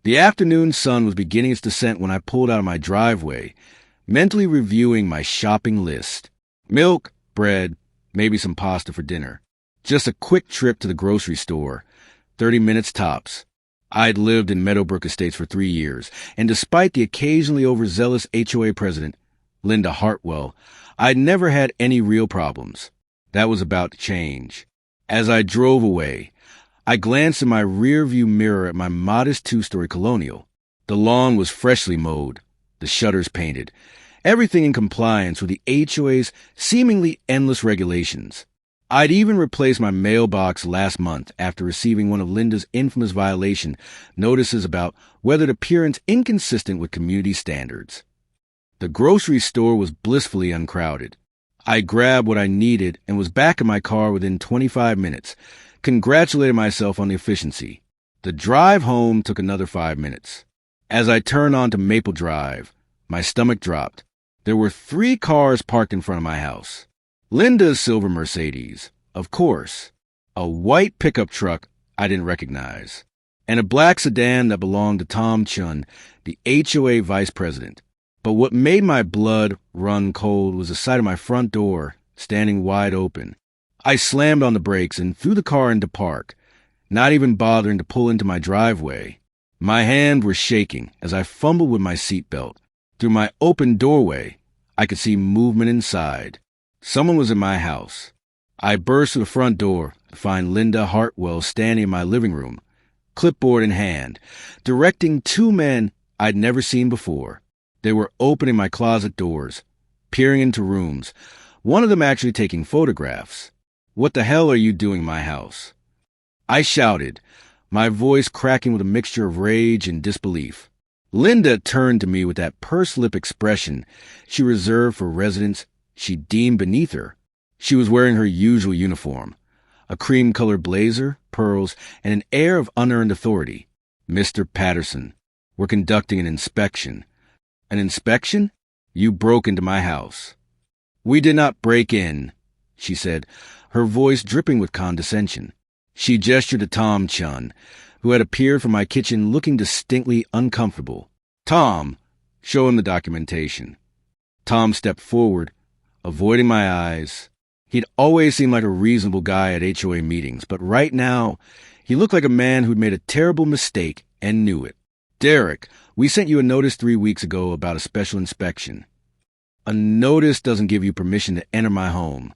The afternoon sun was beginning its descent when I pulled out of my driveway, mentally reviewing my shopping list. Milk, bread, maybe some pasta for dinner. Just a quick trip to the grocery store, 30 minutes tops. I'd lived in Meadowbrook Estates for 3 years, and despite the occasionally overzealous HOA president, Linda Hartwell, I'd never had any real problems. That was about to change. As I drove away, I glanced in my rearview mirror at my modest 2-story colonial. The lawn was freshly mowed, the shutters painted, everything in compliance with the HOA's seemingly endless regulations. I'd even replaced my mailbox last month after receiving one of Linda's infamous violation notices about weathered appearance inconsistent with community standards. The grocery store was blissfully uncrowded. I grabbed what I needed and was back in my car within 25 minutes, congratulating myself on the efficiency. The drive home took another 5 minutes. As I turned onto Maple Drive, my stomach dropped. There were 3 cars parked in front of my house. Linda's silver Mercedes, of course, a white pickup truck I didn't recognize, and a black sedan that belonged to Tom Chun, the HOA vice president. But what made my blood run cold was the sight of my front door standing wide open. I slammed on the brakes and threw the car into park, not even bothering to pull into my driveway. My hands were shaking as I fumbled with my seatbelt. Through my open doorway, I could see movement inside. Someone was in my house. I burst through the front door to find Linda Hartwell standing in my living room, clipboard in hand, directing 2 men I'd never seen before. They were opening my closet doors, peering into rooms, one of them actually taking photographs. "What the hell are you doing in my house?" I shouted, my voice cracking with a mixture of rage and disbelief. Linda turned to me with that pursed lip expression she reserved for residents she deemed beneath her. She was wearing her usual uniform, a cream-colored blazer, pearls, and an air of unearned authority. "Mr. Patterson, we're conducting an inspection." "An inspection? You broke into my house." "We did not break in," she said, her voice dripping with condescension. She gestured to Tom Chun, who had appeared from my kitchen looking distinctly uncomfortable. "Tom, show him the documentation." Tom stepped forward, avoiding my eyes. He'd always seemed like a reasonable guy at HOA meetings, but right now, he looked like a man who'd made a terrible mistake and knew it. "Derek, we sent you a notice 3 weeks ago about a special inspection." "A notice doesn't give you permission to enter my home."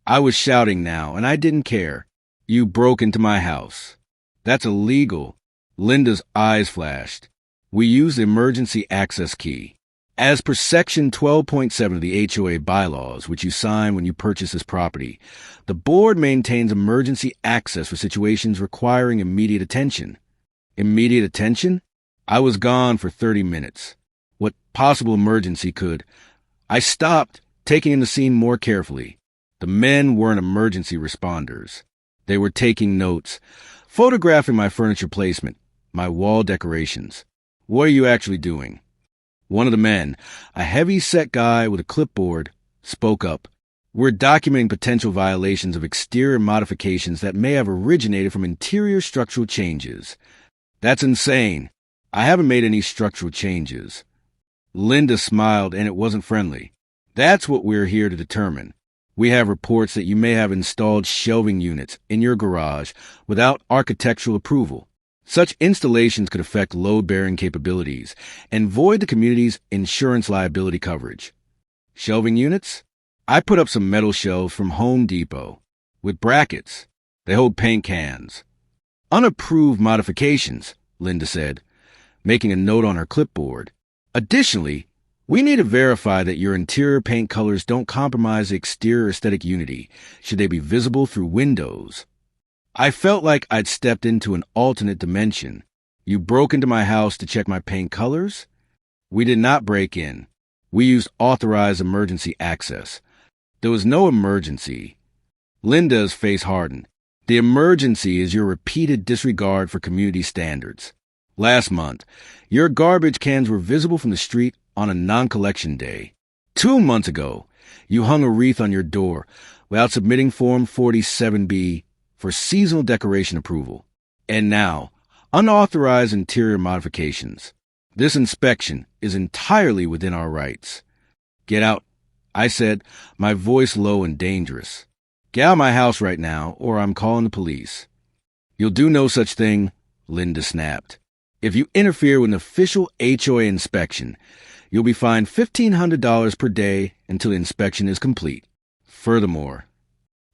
I was shouting now, and I didn't care. "You broke into my house." "That's illegal." Linda's eyes flashed. "We use the emergency access key. As per Section 12.7 of the HOA bylaws, which you sign when you purchase this property, the board maintains emergency access for situations requiring immediate attention." Immediate attention? I was gone for 30 minutes. What possible emergency could? I stopped, taking in the scene more carefully. The men weren't emergency responders. They were taking notes, photographing my furniture placement, my wall decorations. "What are you actually doing?" One of the men, a heavy-set guy with a clipboard, spoke up. "We're documenting potential violations of exterior modifications that may have originated from interior structural changes." "That's insane. I haven't made any structural changes." Linda smiled, and it wasn't friendly. "That's what we're here to determine. We have reports that you may have installed shelving units in your garage without architectural approval. Such installations could affect load-bearing capabilities and void the community's insurance liability coverage." "Shelving units?" I put up some metal shelves from Home Depot with brackets. They hold paint cans. "Unapproved modifications," Linda said, making a note on her clipboard. "Additionally, we need to verify that your interior paint colors don't compromise the exterior aesthetic unity, should they be visible through windows." I felt like I'd stepped into an alternate dimension. "You broke into my house to check my paint colors?" "We did not break in. We used authorized emergency access." "There was no emergency." Linda's face hardened. "The emergency is your repeated disregard for community standards. Last month, your garbage cans were visible from the street on a non-collection day. 2 months ago, you hung a wreath on your door without submitting Form 47B for seasonal decoration approval. And now, Unauthorized interior modifications. This inspection is entirely within our rights. Get out, I said, my voice low and dangerous. Get out of my house right now, or I'm calling the police. You'll do no such thing, Linda snapped. If you interfere with an official HOA inspection, you'll be fined $1,500 per day until the inspection is complete. Furthermore,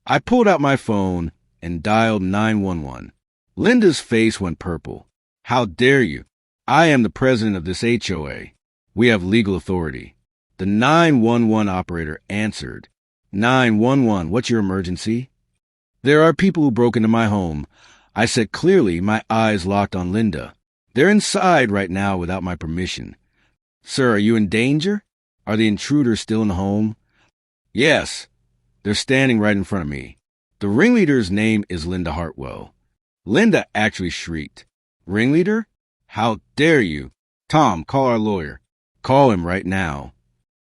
I pulled out my phone and dialed 911. Linda's face went purple. How dare you? I am the president of this HOA. We have legal authority. The 911 operator answered. 911, what's your emergency? There are people who broke into my home. I said clearly, my eyes locked on Linda. They're inside right now without my permission. Sir, are you in danger? Are the intruders still in the home? Yes. They're standing right in front of me. The ringleader's name is Linda Hartwell. Linda actually shrieked. Ringleader? How dare you? Tom, call our lawyer. Call him right now.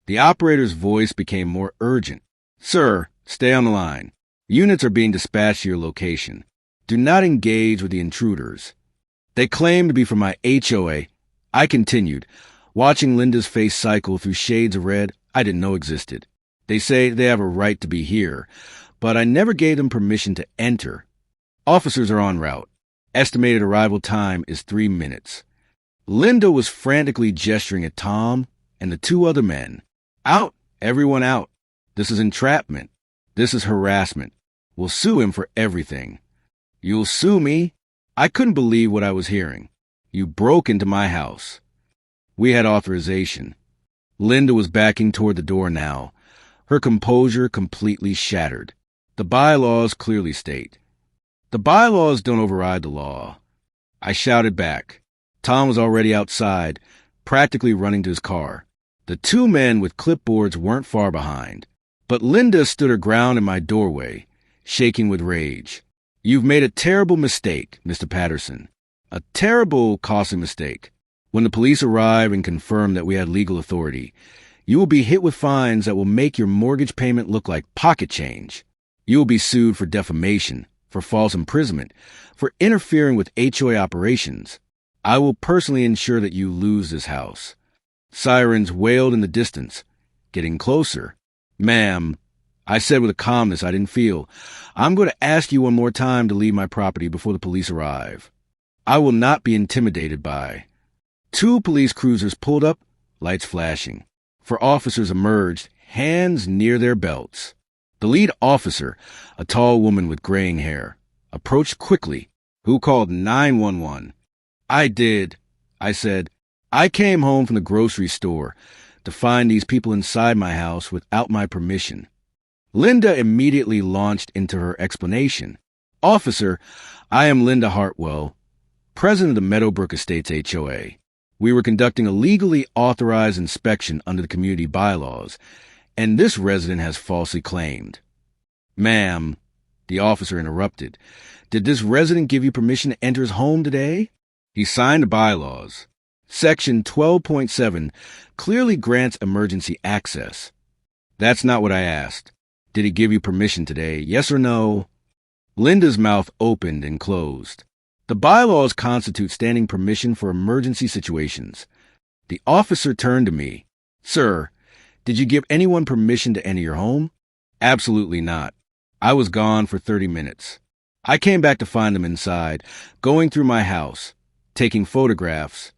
The operator's voice became more urgent. Sir, stay on the line. Units are being dispatched to your location. Do not engage with the intruders. They claim to be from my HOA. I continued, watching Linda's face cycle through shades of red I didn't know existed. They say they have a right to be here, but I never gave them permission to enter. Officers are en route. Estimated arrival time is 3 minutes. Linda was frantically gesturing at Tom and the 2 other men. Out! Everyone out! This is entrapment. This is harassment. We'll sue him for everything. You'll sue me? I couldn't believe what I was hearing. You broke into my house. We had authorization. Linda was backing toward the door now, her composure completely shattered. The bylaws clearly state. The bylaws don't override the law. I shouted back. Tom was already outside, practically running to his car. The 2 men with clipboards weren't far behind. But Linda stood her ground in my doorway, shaking with rage. You've made a terrible mistake, Mr. Patterson. A terrible, costly mistake. When the police arrive and confirm that we had legal authority, you will be hit with fines that will make your mortgage payment look like pocket change. You will be sued for defamation, for false imprisonment, for interfering with HOA operations. I will personally ensure that you lose this house. Sirens wailed in the distance, getting closer. Ma'am, I said with a calmness I didn't feel, I'm going to ask you one more time to leave my property before the police arrive. I will not be intimidated by. 2 police cruisers pulled up, lights flashing. 4 officers emerged, hands near their belts. The lead officer, a tall woman with graying hair, approached quickly. Who called 911? I did, I said. I came home from the grocery store to find these people inside my house without my permission. Linda immediately launched into her explanation. Officer, I am Linda Hartwell, president of the Meadowbrook Estates HOA. We were conducting a legally authorized inspection under the community bylaws, and this resident has falsely claimed. Ma'am, the officer interrupted, did this resident give you permission to enter his home today? He signed the bylaws. Section 12.7 clearly grants emergency access. That's not what I asked. Did he give you permission today, yes or no? Linda's mouth opened and closed. The bylaws constitute standing permission for emergency situations. The officer turned to me. Sir, did you give anyone permission to enter your home? Absolutely not. I was gone for 30 minutes. I came back to find them inside, going through my house, taking photographs.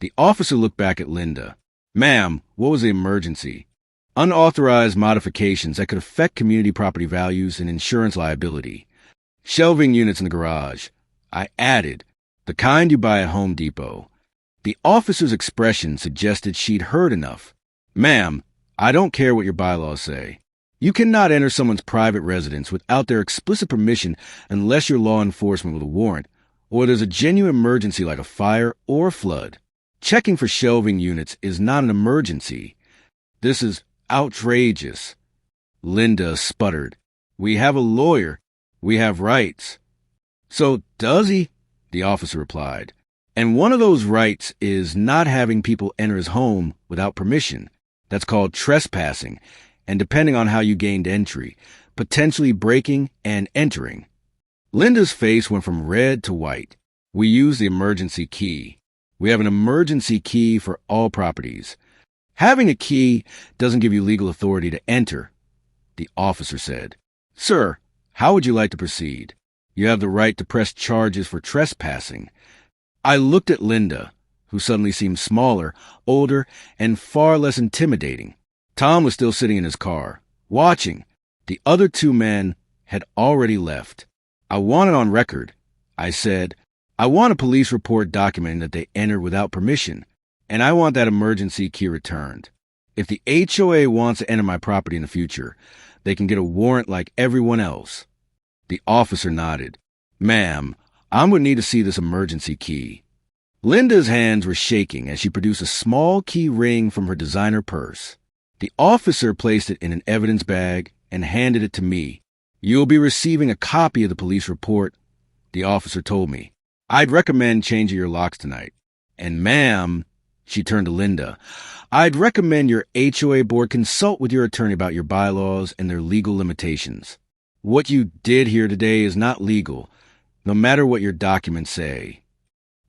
The officer looked back at Linda. Ma'am, what was the emergency? Unauthorized modifications that could affect community property values and insurance liability. Shelving units in the garage. I added, the kind you buy at Home Depot. The officer's expression suggested she'd heard enough. Ma'am, I don't care what your bylaws say. You cannot enter someone's private residence without their explicit permission unless you're law enforcement with a warrant, or there's a genuine emergency like a fire or a flood. Checking for shelving units is not an emergency. This is outrageous. Linda sputtered. We have a lawyer. We have rights. So does he? The officer replied. And one of those rights is not having people enter his home without permission. That's called trespassing, and depending on how you gained entry, potentially breaking and entering. Linda's face went from red to white. We use the emergency key. We have an emergency key for all properties. Having a key doesn't give you legal authority to enter, the officer said. Sir, how would you like to proceed? You have the right to press charges for trespassing. I looked at Linda, who suddenly seemed smaller, older, and far less intimidating. Tom was still sitting in his car, watching. The other two men had already left. I want it on record, I said. I want a police report documenting that they entered without permission, and I want that emergency key returned. If the HOA wants to enter my property in the future, they can get a warrant like everyone else. The officer nodded. Ma'am, I'm going to need to see this emergency key. Linda's hands were shaking as she produced a small key ring from her designer purse. The officer placed it in an evidence bag and handed it to me. You'll be receiving a copy of the police report, the officer told me. I'd recommend changing your locks tonight. And ma'am, she turned to Linda, I'd recommend your HOA board consult with your attorney about your bylaws and their legal limitations. What you did here today is not legal, no matter what your documents say.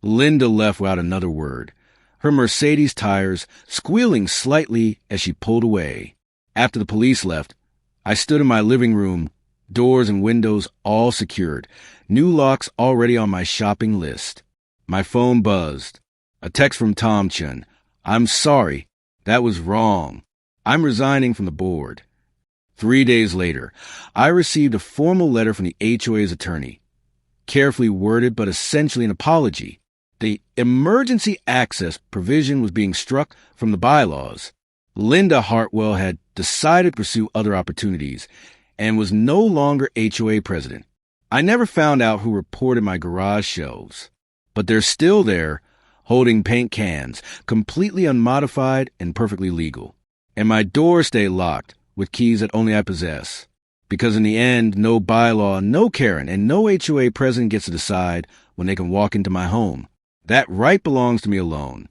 Linda left without another word, her Mercedes tires squealing slightly as she pulled away. After the police left, I stood in my living room, doors and windows all secured, new locks already on my shopping list. My phone buzzed. A text from Tom Chun. I'm sorry. That was wrong. I'm resigning from the board. 3 days later, I received a formal letter from the HOA's attorney. Carefully worded, but essentially an apology. The emergency access provision was being struck from the bylaws. Linda Hartwell had decided to pursue other opportunities and was no longer HOA president. I never found out who reported my garage shelves, but they're still there, holding paint cans, completely unmodified and perfectly legal. And my doors stay locked with keys that only I possess. Because in the end, no bylaw, no Karen, and no HOA president gets to decide when they can walk into my home. That right belongs to me alone.